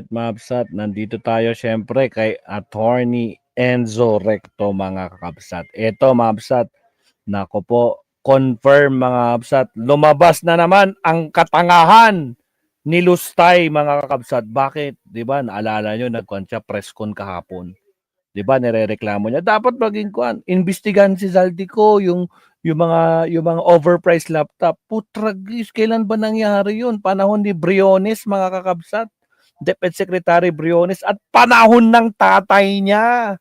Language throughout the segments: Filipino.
Alright, Mabsat, nandito tayo syempre kay Attorney Enzo Recto, mga kakabsat. Ito, Mabsat, nako po, confirm mga kabsat, lumabas na naman ang katangahan ni Lustay, mga kakabsat. Bakit? 'Di ba? Naalala nyo, nagkuhan siya press con kahapon. 'Di ba? Nirereklamo niya dapat maging kuan, imbestigahan si Zaldico yung mga overpriced laptop. Putragis, kailan ba nangyari 'yun? Panahon ni Briones, mga kakabsat. DepEd Secretary Briones at panahon ng tatay niya.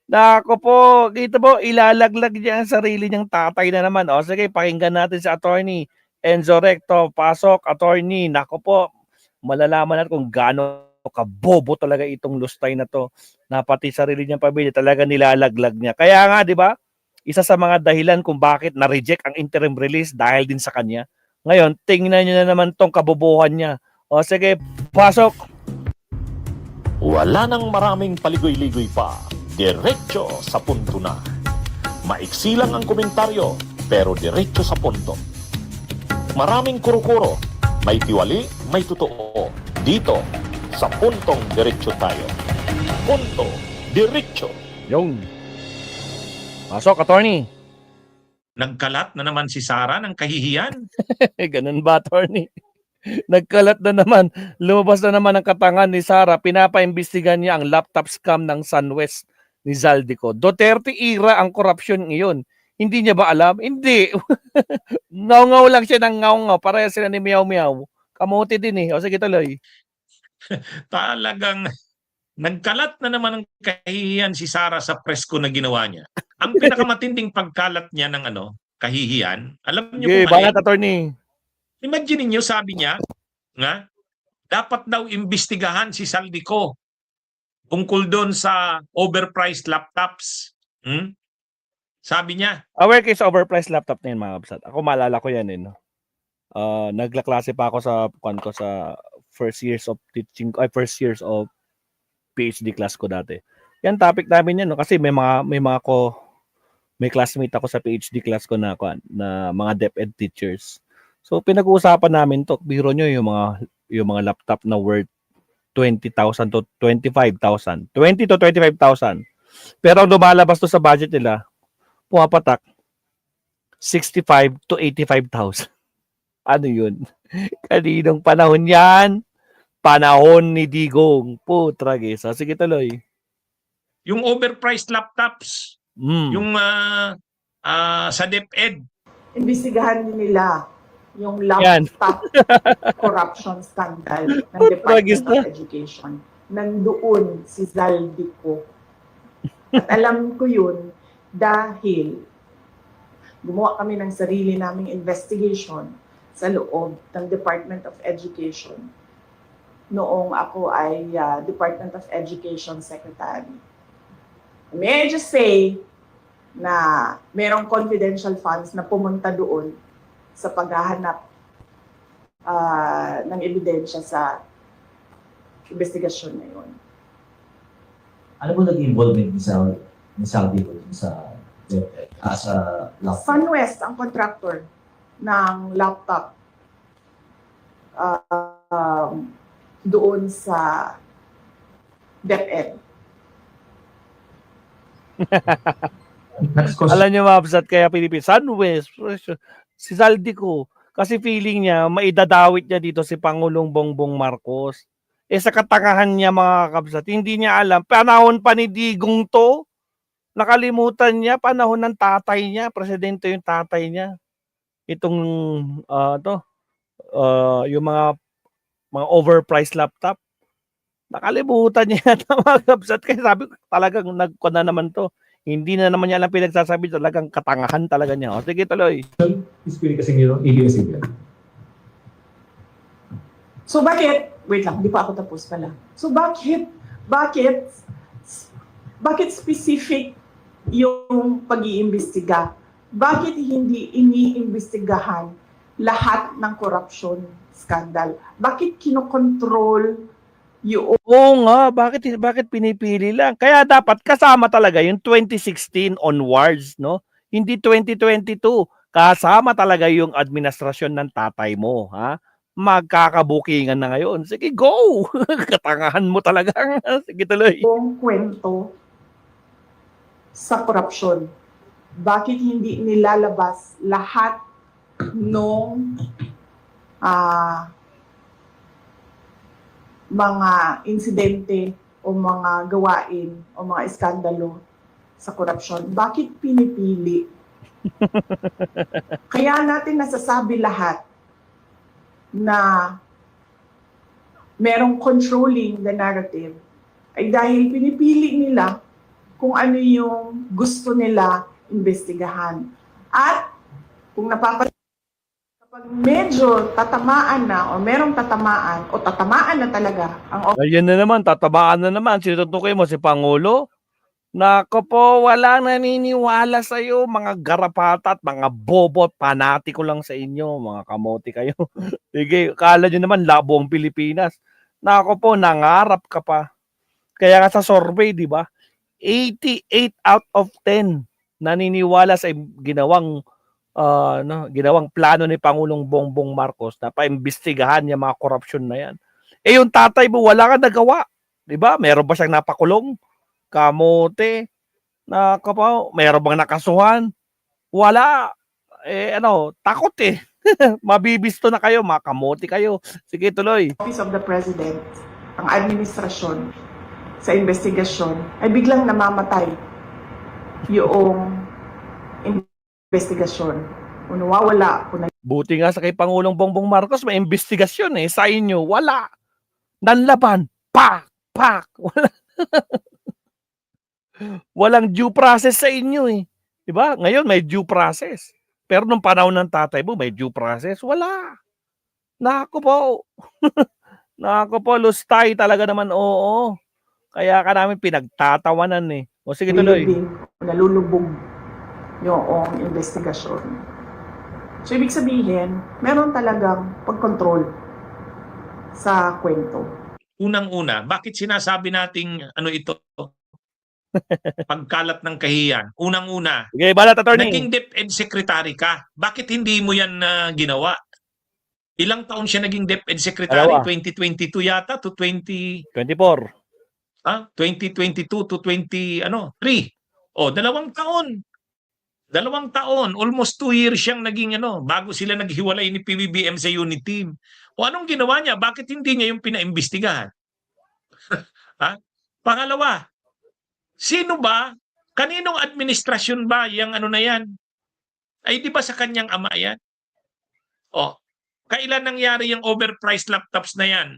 Nako po, dito po, ilalaglag niya ang sarili niyang tatay na naman. O sige, pakinggan natin si Attorney Enzo Recto. Pasok, Attorney. Nako po, malalaman natin kung gaano kabobo talaga itong Lustay na to. Na pati sarili niyang pamilya talaga nilalaglag niya. Kaya nga, di ba, isa sa mga dahilan kung bakit na-reject ang interim release dahil din sa kanya. Ngayon, tingnan niyo na naman tong kabobohan niya. O sige, pasok. Wala nang maraming paligoy-ligoy pa. Diretso sa punto na. Maiksi lang ang komentaryo, pero diretso sa punto. Maraming kuro-kuro, may tiwali, may totoo. Dito, sa puntong diretso tayo. Punto, diretso. Yung. Pasok, Attorney. Nagkalat na naman si Sara ng kahihiyan. Ganun ba, Attorney? Nagkalat na naman. Lumabas na naman ang katangan ni Sara. Pinapaimbestigan niya ang laptop scam ng SunWest ni Zaldico. Duterte era ang korupsyon ngayon. Hindi niya ba alam? Hindi. Ngaw-ngaw lang siya ng ngaw-ngaw. Pareha sila ni Meow Meow. Kamuti din eh. O sige, tuloy. Talagang nagkalat na naman ng kahihiyan si Sara sa presko na ginawa niya. Ang pinakamatinding pagkalat niya ng kahihiyan, alam niyo Okay, kung banat, alin? Attorney. Imagine niyo, sabi niya, nga, dapat daw imbestigahan si Zaldico tungkol doon sa overpriced laptops. Sabi niya. Aware kayo sa overpriced laptop na yun, mga kabsat. Ako maalala ko yan eh. No? Naglaklase pa ako sa first years of teaching, first years of PhD class ko dati. Yan topic namin yan, no? Kasi may classmate ako sa PhD class ko na mga DepEd teachers. So pinag-uusapan namin to, biro nyo yung mga laptop na worth 20,000 to 25,000. 20 to 25,000. Pero ang lumalabas to sa budget nila, pumapatak 65 to 85,000. Ano yun? Kaninong panahon yan? Panahon ni Digong. Putragis. Sige, tuloy. Yung overpriced laptops, yung sa DepEd. Imbestigahan din nila yung laptop corruption scandal ng Department of Education. Nandoon si Zaldico. At alam ko yun dahil gumawa kami ng sarili naming investigation sa loob ng Department of Education noong ako ay Department of Education Secretary. May I just say na merong confidential funds na pumunta doon sa paghahanap ng ebidensya sa investigasyon na yun. Ano po naging involvement ni Saudi sa laptop? SunWest ang contractor ng laptop doon sa DepEd. Alam niyo, Mabsat, kaya Pilipinas, SunWest, si Zaldico, kasi feeling niya, maidadawit niya dito si Pangulong Bongbong Marcos. Sa katangahan niya, mga kabsat, hindi niya alam, panahon pa ni Digong to, nakalimutan niya, panahon ng tatay niya, presidente yung tatay niya. Itong, yung mga overpriced laptop, nakalimutan niya mga kabsat. Kaya sabi ko, talagang nagkona naman to. Hindi na naman niya alam pinagsasabi, talagang katangahan talaga niya. O sige, tuloy. Ispili kasi nyo, ABS-CBN. So bakit, wait lang, di pa ako tapos pala. So bakit specific yung pag-iimbestiga? Bakit hindi iniimbestigahan lahat ng corruption scandal? Bakit kinokontrol yung... Oo nga, bakit pinipili lang? Kaya dapat kasama talaga yung 2016 onwards, no? Hindi 2022. Kasama talaga yung administrasyon ng tatay mo, ha? magkakabukingan na ngayon. Sige, go! Katangahan mo talaga. Sige, tuloy. Yung kwento sa korupsyon. Bakit hindi nilalabas lahat nung mga insidente o mga gawain o mga iskandalo sa korupsyon? Bakit pinipili? Kaya natin nasasabi lahat na merong controlling the narrative ay dahil pinipili nila kung ano yung gusto nila imbestigahan. At kung kapag medyo tatamaan na o merong tatamaan o tatamaan na talaga ang Ayan na naman, tatamaan na naman. Sinutukoy mo si Pangulo. Nako po, walang naniniwala sa iyo, mga garapata at mga bobot, panatiko lang sa inyo, mga kamote kayo. Sige, kala nyo naman labo ang Pilipinas. Nako po, nangarap ka pa. Kaya nga sa survey, di ba? 88 out of 10 naniniwala sa ginawang plano ni Pangulong Bongbong Marcos na paimbestigahan yung mga korupsyon na yan. Eh yung tatay mo, wala ka nagawa. Di ba? Meron ba siyang napakulong? Kamote, meron bang nakasuhan? Wala. Takot eh. Mabibisto na kayo, mga kamote kayo. Sige, tuloy. Office of the President, ang administrasyon sa investigasyon ay biglang namamatay yung investigasyon. Kung nawawala, Buti nga sa kay Pangulong Bongbong Marcos, may investigasyon eh. Sa inyo, wala. Nanlaban. Pak! Wala. Walang due process sa inyo eh. Diba? Ngayon may due process. Pero nung panahon ng tatay mo, may due process. Wala. Nako po. Nako po, lustay talaga naman, oo. Kaya ka namin pinagtatawanan eh. O sige, tuloy. Nalulubog yung investigasyon. So, ibig sabihin, meron talagang pagkontrol sa kwento. Unang-una, bakit sinasabi nating ito? Pagkalat ng kahiyan. Unang-una, Okay, balat attorney. naging DepEd Secretary ka. Bakit hindi mo yan ginawa? Ilang taon siya naging DepEd Secretary? Dalawa. 2022 yata to 24. 2022 to 3. O, 2 taon. 2 taon. Almost 2 years siyang naging bago sila naghiwalay ni PBBM sa unit team. O anong ginawa niya? Bakit hindi niya yung pinaimbestigahan? Pangalawa, sino ba? Kaninong administrasyon ba yung na yan? Ay di ba sa kanyang ama yan? O, kailan nangyari yung overpriced laptops na yan?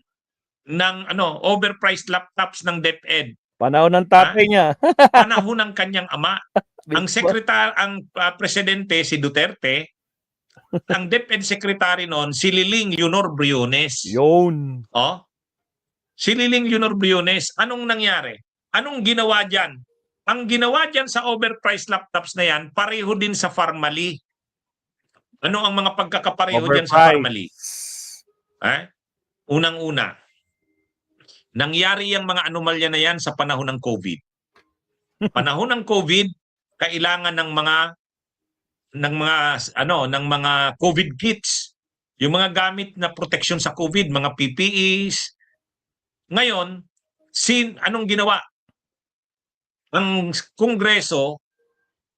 Overpriced laptops ng DepEd? Panahon ng tatay niya. Panahon ng kanyang ama. Ang presidente si Duterte, ang DepEd Secretary noon si Liling Leonor Briones. Yun. Si Liling Leonor Briones, anong nangyari? Anong ginawa dyan? Ang ginawa dyan sa overpriced laptops na yan, pareho din sa Pharmally. Ano ang mga pagkakapareho dyan sa Pharmally? Unang-una, nangyari yung mga anomalya na yan sa panahon ng COVID. Panahon ng COVID, kailangan ng mga COVID kits, yung mga gamit na protection sa COVID, mga PPEs. Ngayon, anong ginawa? Ang Kongreso,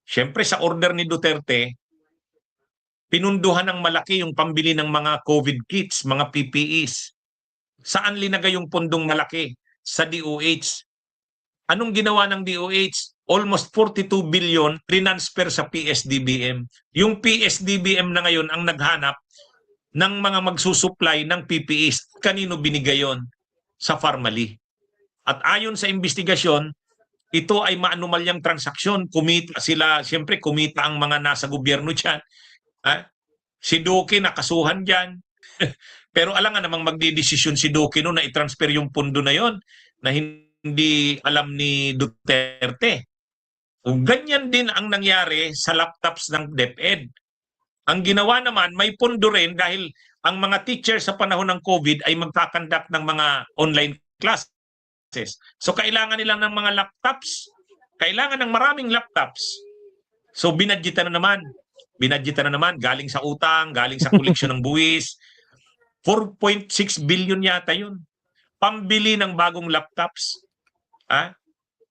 syempre sa order ni Duterte, pinunduhan ng malaki yung pambili ng mga COVID kits, mga PPEs. Saan linagay yung pundong malaki? Sa DOH. Anong ginawa ng DOH? Almost 42 billion transfer sa PSDBM. Yung PSDBM na ngayon ang naghanap ng mga magsusupply ng PPEs. Kanino binigay yon? Sa Pharmally. At ayon sa investigasyon, ito ay maanumalyang transaksyon. Kumita sila, siyempre kumita ang mga nasa gobyerno dyan. Si Duque nakasuhan dyan. Pero alam nga namang magdidesisyon si Duque no na i-transfer yung pundo na yon na hindi alam ni Duterte. Ganyan din ang nangyari sa laptops ng DepEd. Ang ginawa naman, may pundo rin dahil ang mga teacher sa panahon ng COVID ay magkakandak ng mga online classes. So kailangan nila ng mga laptops. Kailangan ng maraming laptops. So binadgetan na naman. Galing sa utang, galing sa koleksyon ng buwis. 4.6 billion yata yun. Pambili ng bagong laptops.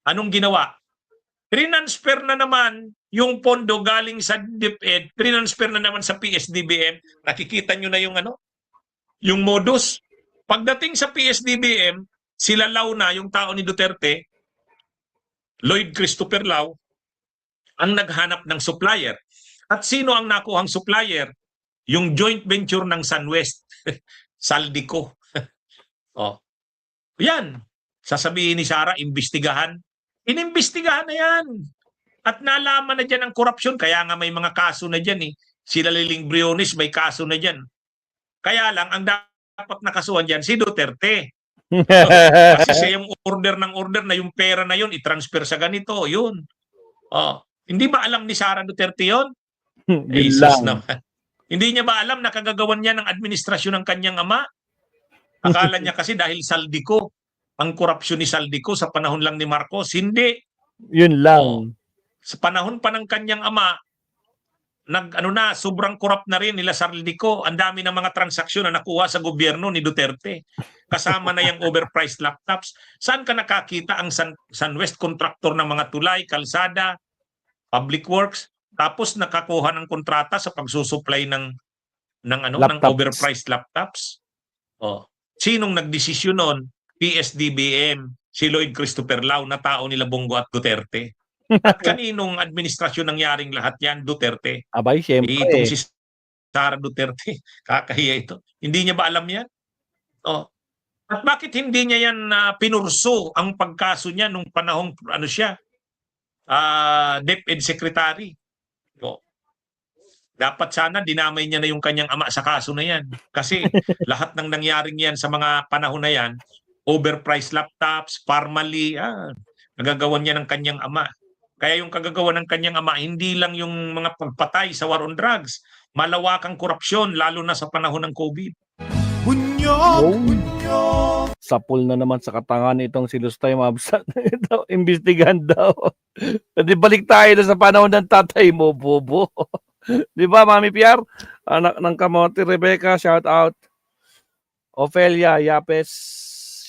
Anong ginawa? Transfer na naman yung pondo galing sa DepEd, transfer na naman sa PSDBM. Nakikita nyo na yung modus. Pagdating sa PSDBM, sila Lau na, yung tao ni Duterte, Lloyd Christopher Lau, ang naghanap ng supplier. At sino ang nakuhang supplier? Yung joint venture ng SunWest, Saldico. Yan. Sasabihin ni Sara, imbestigahan. Inimbestigahan na yan. At nalaman na dyan ang korupsyon. Kaya nga may mga kaso na dyan eh. Sila Liling Briones may kaso na dyan. Kaya lang, ang dapat nakasuhan dyan, si Duterte. Kasi siya yung order na yung pera na yun, i-transfer sa ganito. Yun. Hindi ba alam ni Sara Duterte yun? Jesus naman. Hindi niya ba alam na kagagawan niya ng administrasyon ng kanyang ama? Akala niya kasi dahil Saldico, ang korupsyon ni Saldico sa panahon lang ni Marcos. Hindi. Yun lang. Sa panahon pa ng kanyang ama, sobrang corrupt na rin nila Saldico. Ang dami ng mga transaksyon na nakuha sa gobyerno ni Duterte. Kasama na yung overpriced laptops. Saan ka nakakita ang SunWest contractor ng mga tulay, kalsada, public works, tapos nakakuha ng kontrata sa pagsusupply ng overpriced laptops? Sinong nagdesisyon noon? PSDBM, si Lloyd Christopher Lau na tao nila Bongo at Duterte. At kaninong administrasyon nangyaring lahat yan? Duterte. Abay, syempre. Itong si Sara Duterte, kakahiya ito. Hindi niya ba alam yan? At bakit hindi niya yan pinurso ang pagkaso niya nung panahong DepEd Secretary? Dapat sana dinamay niya na yung kanyang ama sa kaso na yan. Kasi lahat ng nangyaring yan sa mga panahon na yan, overpriced laptops, formally, nagagawan niya ng kanyang ama. Kaya yung kagagawa ng kanyang ama, hindi lang yung mga pagpatay sa war on drugs, malawakang korupsyon, lalo na sa panahon ng COVID. Sapul na naman sa katangan itong si Lustay Mabsat. Ito, imbestigahan daw. Di balik tayo na sa panahon ng tatay mo, bobo. Di ba, Mami Piar? Anak ng Kamote Rebecca, shout out. Ofelia Yapes,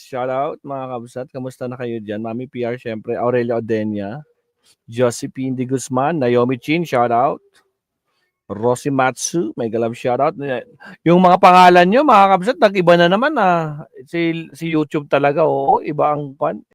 shout out. Mga kabsat, kamusta na kayo dyan? Mami Piar, syempre. Aurelia Odenia. Josephine De Guzman, Naomi Chin, shout out. Rosie Matsu, may galab shout out. Yung mga pangalan nyo, mga kabsat, nag-iba na naman. Si YouTube talaga, iba ang pan.